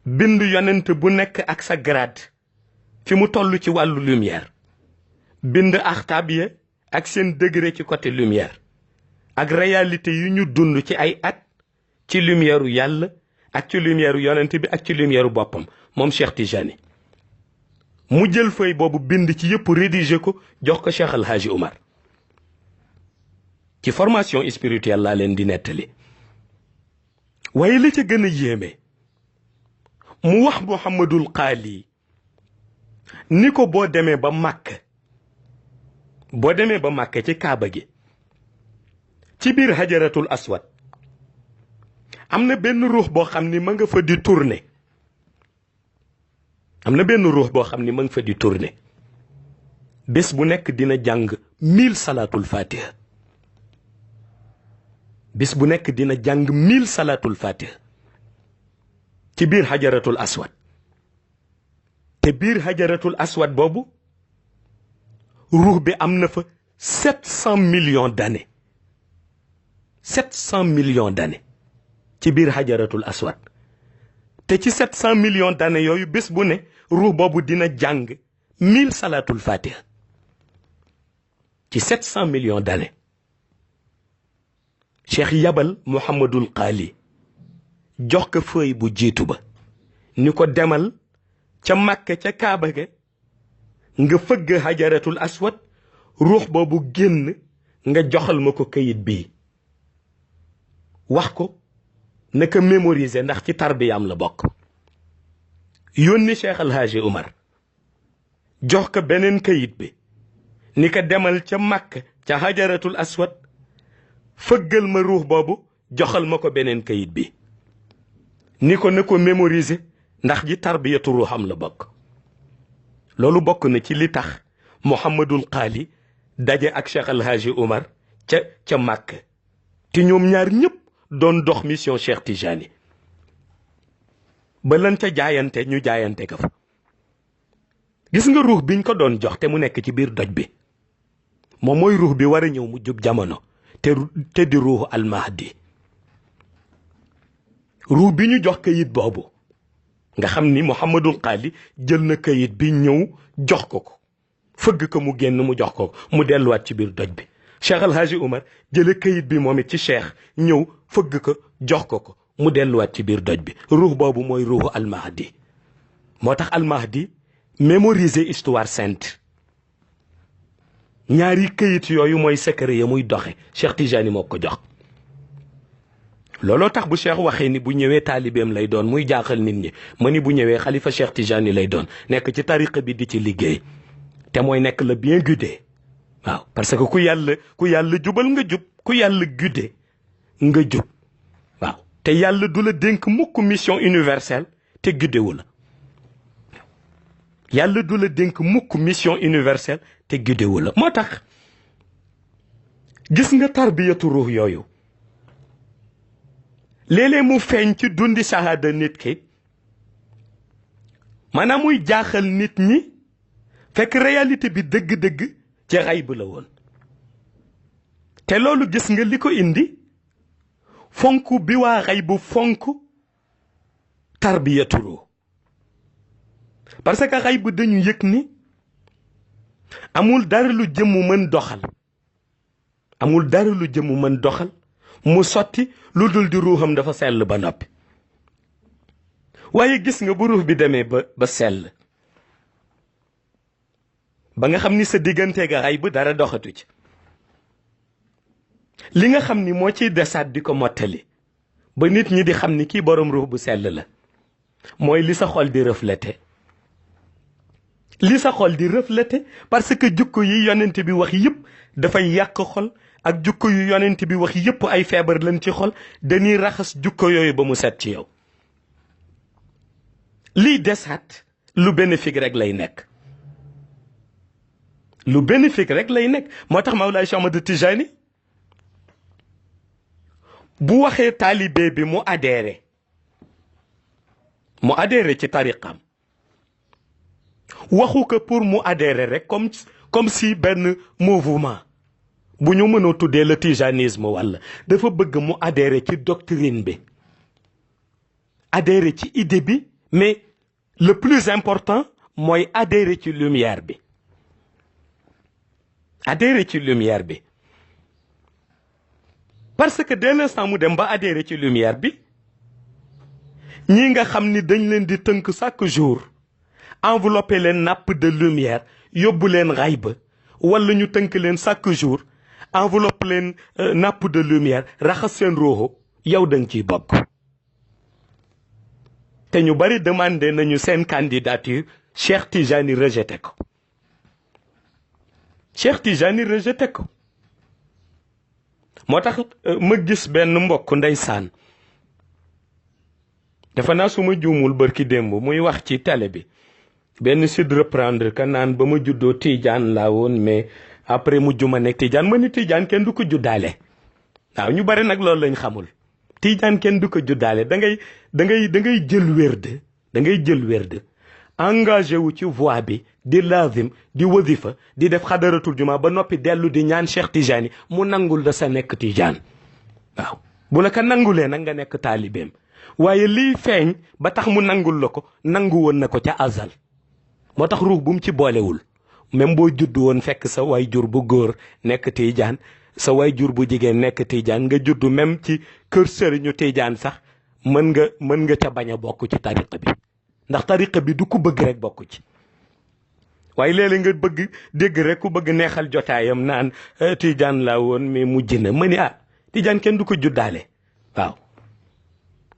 bind yonent bu nekk ak sa grade fi mu toll ci wàllu lumière bind axtaab ya ak seen degré ci côté lumière ak réalité yu ñu dund ci ay at ci lumière u yàlla ak ci lumière u yonent bi ak ci lumière u boppam moom Cheikh Tijani mu jël feuille boobu bind ci yëpp rédigé ko jox ko Cheikh Alhaji Omar ci formation spirituelle laa leen di nettali waaye li ca gën a yéeme mu wax Muhammadul Qaali ni ko boo demee ba Màkk ci Kaaba gi ci biir Hajaratul Aswad am na benn ruux boo xam ni ma nga fa di tourner bés bu nekk dina jàng 1000 salaatul fatiha ci biir Hajaratul Aswad te biir Hajaratul Aswad boobu ruux bi am na fa 700 millions d'années 700 millions d'années ci biir Hajaratul Aswad te ci 700 millions d'années yooyu bés bu ne ruux boobu dina jàng 1000 salaatul fatiha ci 700 millions d'années cheikh yabal Muhammadul Qaali jox ko feuille bu jiitu ba ni ko demal ca Màkka ca Kaaba ga nga fëgg Hajaratul Aswad ruux boobu génn nga joxal ma ko kayit bii wax ko naka mémoriser ndax ci tarbiyaam la bokk yónni Cheikh Alhaji Omar jox ko beneen kayit bi ni ko demal ca Màkka ca Hajaratul Aswad fëggal ma ruux boobu joxal ma ko beneen kayit bi ni ko na ko mémoriser ndax ji tarbiyatu ruuxam la bokk loolu bokk na ci li tax Muhammadul Qaali daje ak Cheikh Alhaji Omar ca Màkka te ñoom ñaar ñëpp doon dox mission Cheikh Tijani ba lan ca jaayante ñu jaayante ka fa gis nga ruux biñ ko doon jox te mu nekk ci biir doj bi moom mooy ruux bi war a ñëw mu jub jamono te di ruuxu almahdi ruux bi ñu jox kayit boobu nga xam ni Muhammadul Qaali jël na kayit bi ñëw jox ko fëgg ko mu génn mu jox ko mu delluwaat ci biir doj bi Cheikh Alhaji Omar jële kayit bi moom it ci cheikh ñëw fëgg ko jox ko mu delluwaat ci biir doj bi ruux boobu mooy ruuxu almahdi moo tax almahdi mémoriser histoire sainte ñaari kayit yooyu mooy secret ya muy doxe Cheikh Tijani moo ko jox looloo tax bu cheikh waxee ni bu ñëwee taalibeem lay doon muy jaaxal nit ñi ma ni bu ñëwee xalifa Cheikh Tijani lay doon nekk ci tariqa bi di ci liggéey te mooy nekk la bien guidé waaw parce que ku yàlla jubal nga jub ku yàlla guidé nga jub waaw te yàlla du la dénk mukk mission universelle te guidéwu la yàlla du la dénk mukk mission universelle te guidéwu la moo tax gis nga tarbiyatu ruux yooyu léeg-léeg mu feeñ ci dundi shahada nit ki maanaam muy jaaxal nit ñi fekk réalité bi dëgg-dëgg ci xayb la woon te loolu gis nga li ko indi fonk bi waa xayb fonk tarbiyatu ruux parce que xayb dañu yëg ni amul dara lu jëmu mën doxal amul dara lu jëmu mën doxal mu sotti lu dul di ruuxam dafa sell ba noppi waaye gis nga bu ruux bi demee ba sell ba nga xam ni sa diggante ga xayb dara doxatu ci li nga xam ni moo ciy desaat di ko mottali ba nit ñi di xam ni kii borom ruux bu sell la mooy li sa xol di refléter li sa xol di refléter parce que jukko yi yonent bi wax yëpp dafay yàq xol ak jukko yu yonent bi wax yëpp ay feebar lañ ci xol dañuy raxas jukko yooyu ba mu set ci yow liy desaat lu bénéfique rek lay nekk lu bénéfique rek lay nekk moo tax Mawlaay Cheikh Ahmad Tijani bu waxee taalibe bi mu adhéré ci tariqam waxu ko pour mu adhérer rek comme si benn mouvement bu ñu mënoo tuddee le tijanisme walla dafa bëgg mu adhérer ci doctrine bi adhérer ci idée bi mais le plus important mooy adhérer ci lumière bi adhérer ci lumière bi parce que dès l'instant mu dem ba adhérer ci lumière bi ñi nga xam ni dañ leen di tënk chaque jour enveloppé leen nappe de lumière yóbbu leen xayba wala ñu tënk leen chaque jour enveloppe leen nappe de lumière raxas seen roxo yow da nga ciy bokk te ñu bari demandé nañu seen candidature Cheikh Tijani rejeté ko Cheikh Tijani rejeté ko moo tax ma gis benn mbokk ndeysaan dafa naa su ma juumul bërki démb muy wax ci télé bi benn sud reprendre ka naan ba ma juddoo Tijaan laa woon mais après mu juma nekk Tijaan ma ni Tijaan kenn du ko juddaale waaw ñu bari nag loolu lañ xamul Tijaan kenn du ko juddaale da ngay jël wérd da ngay jël wérd engagé wu ci voie bi di lazim di wasifa di def xadaratul juma ba noppi dellu di ñaan Cheikh Tijani mu nangul da sa nekk Tijaan waaw bu la ko nangulee nag nga nekk taalibeem waaye liy feeñ ba tax mu nangul la ko nangu woon na ko ca azal moo tax ruux bu mu ci boolewul même boo judd woon fekk sa way jur bu góor nekk Tijaan sa way jur bu jigéen nekk Tijaan nga judd même ci kër sëriñu Tijaan sax mën nga ca bañ a bokk ci tariqa bi ndax tariqa bi du ku bëgg rek bokk ci waaye léeg-léeg nga bëgg dégg rek ku bëgg neexal jotaayam naan Tijaan laa woon mais mujj na ma ni Tijaan kenn du ko juddaale waaw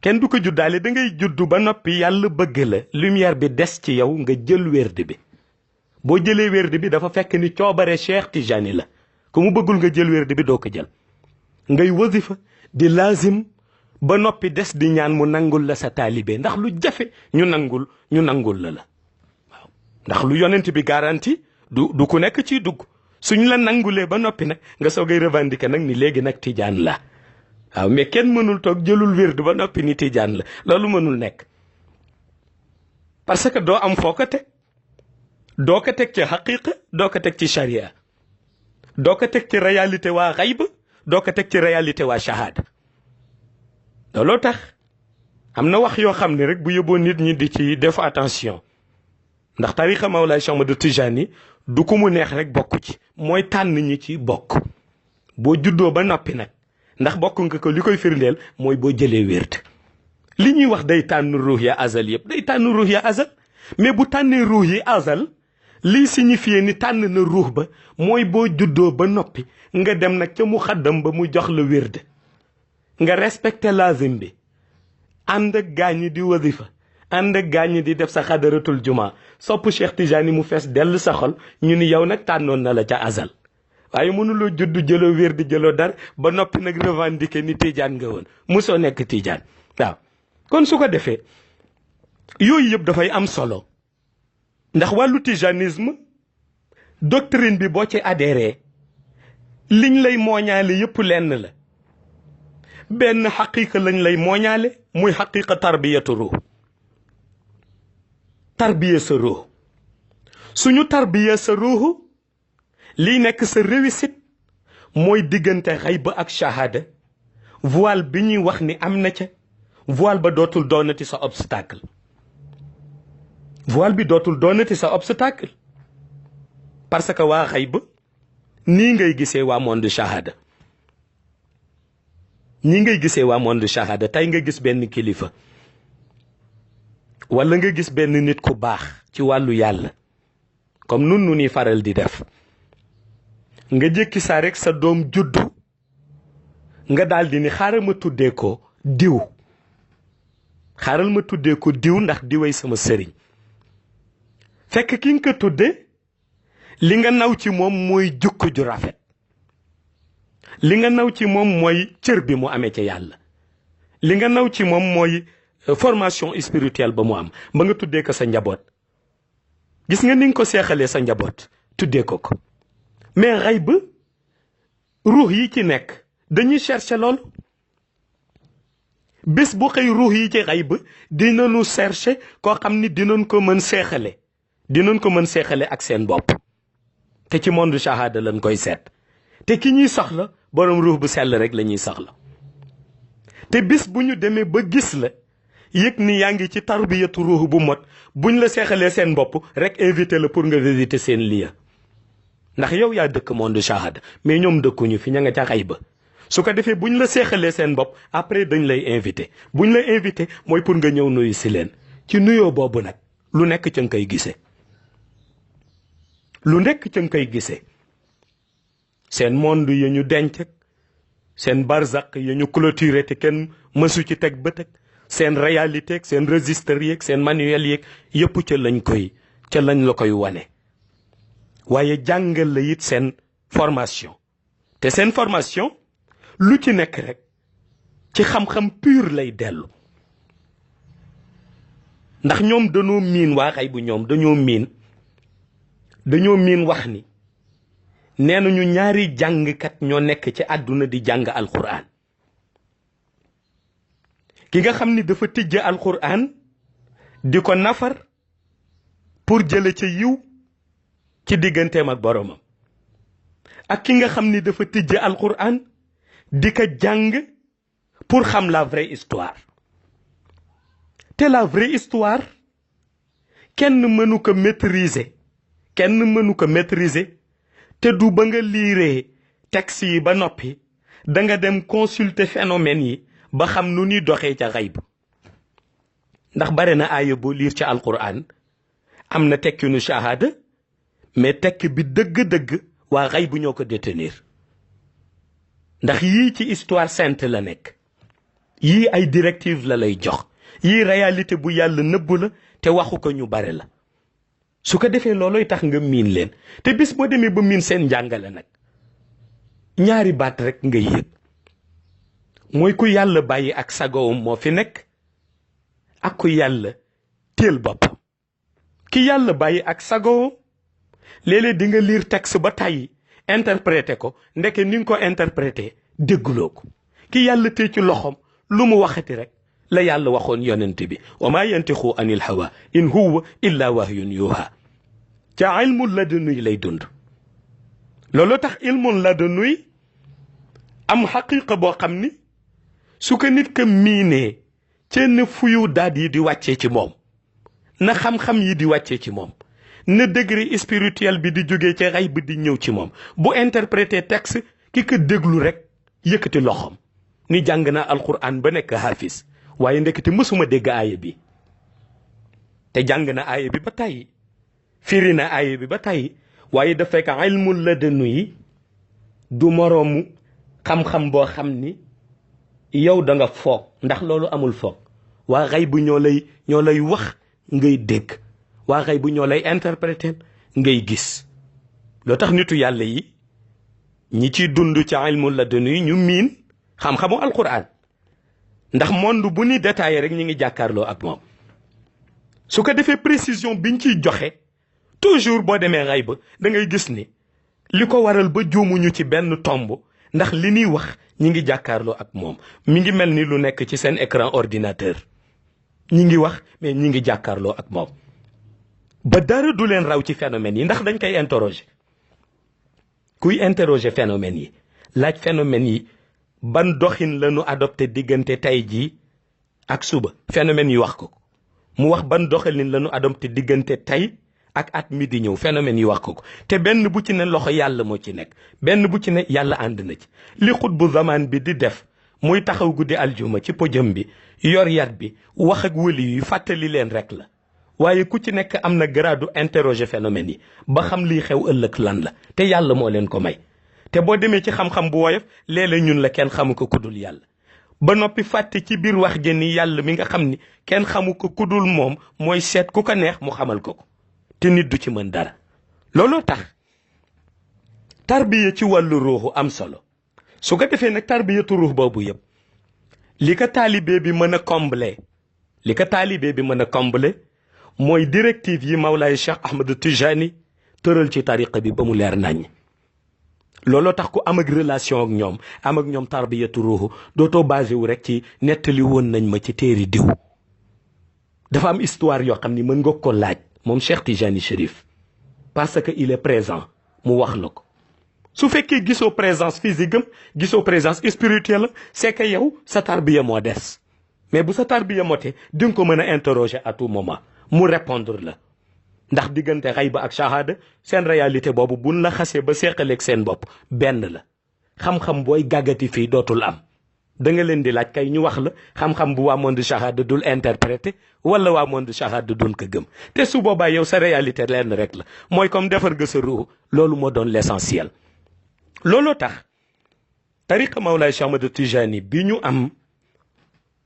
kenn du ko juddaale da ngay juddu ba noppi yàlla bëgg la lumière bi des ci yow nga jël wérd bi boo jëlee wérd bi dafa fekk ni coobare Cheikh Tijani la ku mu bëggul nga jël wérd bi doo ko jël ngay wasifa di lazim ba noppi des di ñaan mu nangul la sa taalibe ndax lu jafe ñu nangul la waaw ndax lu yonent bi garanti du ku nekk ciy dugg suñ la nangulee ba noppi nag nga soogay revendiquer nag ni léegi nag Tijaan la waaw mais kenn mënul toog jëlul wérd ba noppi ni Tijaan la loolu mënul nekk parce que doo am foo ko teg doo ko teg ci xaqiqa doo ko teg ci charia doo ko teg ci réalité waa xayb doo ko teg ci réalité waa shahada looloo tax am na wax yoo xam ne rek bu yóbboo nit ñi di ci def attention ndax tariqa Mawlaay Cheikh Ahmad Tijani du ko mu neex rek bokk ci mooy tànn ñi ci bokk boo juddoo ba noppi nag ndax bokk nga ko li koy firndeel mooy boo jëlee wérd li ñuy wax day tànn ruux ya azal yëpp day tànn ruux ya azal mais bu tànnee ruux yi azal lii signifie ni tànn na ruux ba mooy boo juddoo ba noppi nga dem nag ca mu xaddam ba mu jox la wérd nga respecté lazim bi ànd ak gaañi di wasifa ànd ak gaañi di def sa xadaratul juma sopp Cheikh Tijani mu fees dell sa xol ñu ni yow nag tànnoon na la ca azal waaye mënuloo juddu jëloo wérd jëloo dara ba noppi nag revendiquer ni Tijaan nga woon musoo nekk Tijaan waaw kon su ko defee yooyu yëpp dafay am solo ndax wàllu tijanisme doctrine bi boo ci adhéré liñ lay mooñaale yëpp lenn la benn xaqiqa lañ lay mooñaale muy xaqiqa tarbiyatu ruux tarbiya sa ruux suñu tarbiya sa ruux liy nekk sa réussite mooy diggante xayba ak shahada voile bi ñuy wax ni am na ca voile ba dootul doonati sa obstacle voile bi dootul doonati sa obstacle parce que waa xayb nii ngay gisee waa monde shahada nii ngay gisee waa monde shahada tey nga gis benn kilifa wala nga gis benn nit ku baax ci wàllu yàlla comme nun nu ñuy faral di def nga jékki saa rek sa doom juddu nga daal di ni xaaral ma tuddee ko diw xaaral ma tuddee ko diw ndax diway sama sëriñ fekk ki nga ko tudde li nga naw ci moom mooy jukko ju rafet li nga naw ci moom mooy cër bi mu amee ca yàlla li nga naw ci moom mooy formation spirituelle ba mu am ba nga tuddee ko sa njaboot gis nga ni nga ko seexalee sa njaboot tuddee ko ko mais xayb ruux yi ci nekk dañuy chercher loolu bés bu xëy ruux yi ci xayb dinañu chercher koo xam ni dinañ ko mën seexale ak seen bopp te ci monde shahada lañ koy seet te ki ñuy soxla borom ruux bu sell rek la ñuy soxla te bés bu ñu demee ba gis la yëg ni yaa ngi ci tarbiyatu ruux bu mot buñ la seexalee seen bopp rek invité la pour nga visiter seen lieu ndax yow yaa dëkk monde shahada mais ñoom dëkkuñu fi ña nga ca xayba su ko defee buñ la seexalee seen bopp après dañ lay invité buñ la invité mooy pour nga ñëw nuyu si leen ci nuyoo boobu nag lu nekk ca nga koy gisee lu nekk ca nga koy gisee seen monde ya ñu denc seen barzak ya ñu clôturé te kenn mësu ci teg bët ak seen réalité ak seen registre yeeg seen manuel yeeg yëpp ca lañ la koy wane waaye jàngal la it seen formation te seen formation lu ci nekk rek ci xam-xam pur lay dellu ndax ñoom dañoo miin waa xay bu ñoom dañoo miin wax ni nee nañu ñaari jàngkat ñoo nekk ci àdduna di jàng alquran ki nga xam ni dafa tijje alquran di ko nafar pour jële ca yiw ci digganteem ak boromam ak ki nga xam ni dafa tijje alquran di ko jàng pour xam la vraie histoire te la vraie histoire kenn mënu ko maîtriser te du ba nga liiree texte yi ba noppi da nga dem consulter phénomènes yi ba xam nu ñuy doxee ca xayb ndax bare na aaya boo liir ca alquran am na tekkinu shahada mais tekk bi dëgg-dëgg waa xayb ñoo ko détenir ndax yii ci histoire sainte la nekk yii ay directive la lay jox yii réalité bu yàlla nëbb la te waxu ko ñu bare la su ko defee looloy tax nga miin leen te bis boo demee ba miin seen njàngale nag ñaari baat rek nga yëg mooy ku yàlla bàyyi ak sagowam moo fi nekk ak ku yàlla téel boppam ki yàlla bàyyi ak sagowam léeg-léeg di nga lire texte ba tàyyi interpréter ko ndeke ni nga ko interpréter dégguloo ko ki yàlla téye ci loxoom lu mu waxati rek la yàlla waxoon yonent bi wa maa yantixu anil hawa in huwa illa wahyun yuha ca ilmul ladunuy lay dund loolu tax ilmul ladunuy am xaqiqa boo xam ni su ko nit ka miinee cenn fuyu daat yi di wàccee ci moom na xam-xam yi di wàccee ci moom na degré spirituel bi di jógee ci xay bi di ñëw ci moom bu interpréter texte ki ko déglu rek yëkkati loxoom ni jàng na alquran ba nekk hafiz waaye ndekete mësuma dégg aaya bi te jàng na aaya bi ba tàyyi firi na aaya bi ba tàyyi waaye da fekk ilmul ladunu yi du moroomu xam-xam boo xam ni yow da nga foog ndax loolu amul foog waa xay bu ñoo lay wax ngay dégg waa xay bu ñoo lay interpréter ngay gis loo tax nitu yàlla yi ñi ciy dund ci ilmul ladunu yi ñu miin xam-xamu alquran ndax monde bu ni détaillé rek ñi ngi jàkkaarloo ak moom su ko defee précision biñ ciy joxe toujours boo demee xay ba da ngay gis ni li ko waral ba juumuñu ci benn tomb ndax li ñuy wax ñi ngi jàkkaarloo ak moom mi ngi mel ni lu nekk ci seen écran ordinateur ñi ngi wax mais ñi ngi jàkkaarloo ak moom ba dara du leen raw ci phénomènes yi ndax dañ koy interroger kuy interroger phénomènes yi laaj phénomènes yi ban doxin la ñu adopté diggante tey jii ak suba phénomène yi wax ko mu wax ban doxalin la ñu adopté diggante tey ak at mi di ñëw phénomène yi wax ko te benn bu ci ne loxo yàlla moo ci nekk benn bu ci ne yàlla ànd na ci li xutbu zaman bi di def muy taxaw guddi aljuma ci podium bi yor yat bi wax ak wëli yu fàttali leen rek la waaye ku ci nekk am na gradu interroger phénomène yi ba xam liy xew ëllëg lan la te yàlla moo leen ko may te boo demee ci xam-xam bu woyof léeg-léeg ñun la kenn xamu ko kudul yàlla ba noppi fàtte ci biir wax ji ni yàlla mi nga xam ni kenn xamu ko kudul moom mooy seet ku ko neex mu xamal ko te nit du ci mën dara looloo tax tarbiya ci wàllu ruuxu am solo su ko defee nag tarbiyatu ruux boobu yëpp li ko taalibe bi mën a combler mooy directive yi Mawlaay Cheikh Ahmed Tijani tëral ci tariqa bi ba mu leer naññ looloo tax ku am ak relation ak ñoom am ak ñoom tarbiyatu ruuxu dootoo basé wu rek ci nettali woon nañ ma ci téeri diw dafa am histoire yoo xam ni mën nga ko laaj moom Cheikh Tijani Chérif parce que il est présent mu wax la ko su fekkee gisoo présence physique am gisoo présence spirituelle c'est que yow sa tarbiya moo des mais bu sa tarbiya motee di nga ko mën a interroger à tout moment mu répondre la ndax diggante xayba ak shahada seen réalité boobu buñ la xasee ba seqaleeg seen bopp benn la xam-xam booy gàggati fii dootul am da nga leen di laaj kay ñu wax la xam-xam bu waa monde shahada dul interprété wala waa monde shahada dun ko gëm te su boobaa yow sa réalité lenn rek la mooy comme defar nga sa ruux loolu moo doon l'essentiel looloo tax tariqa Mawlaay Cheikh Ahmad Tijani bi ñu am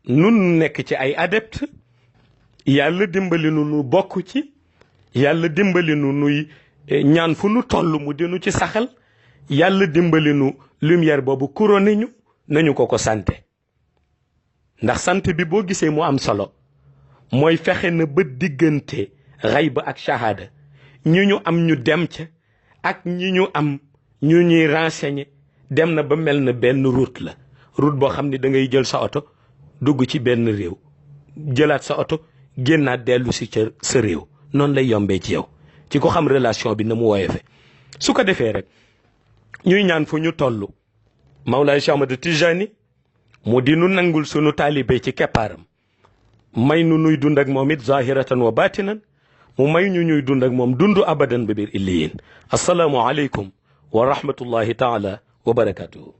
nun nekk ci ay adepte yàlla dimbali nu bokk ci yàlla dimbali nu nuy ñaan fu nu toll mu dinu ci saxal yàlla dimbali nu lumière boobu couronné ñu nañu ko sante ndax sant bi boo gisee mu am solo mooy fexe na ba diggante xayba ak shahada ñu am ñu dem ca ak ñi ñu am ñu ñuy renseigner dem na ba mel na benn route la route boo xam ni da ngay jël sa oto dugg ci benn réew jëlaat sa oto génnaat dellu si ca sa réew noonu lay yombee ci yow ci ko xam relation bi na mu woyofe su ko defee rek ñuy ñaan fu ñu toll Mawlaay Cheikh Ahmad Tijani mu di nu nangul sunu taalibe ci keppaaram may nu nuy dund ak moom it zahiratan wa batinan mu may ñu ñuy dund ak moom dundu abadan bi biir illiyin assalaamu aleykum wa rahmatullahi taala wa barakatuhu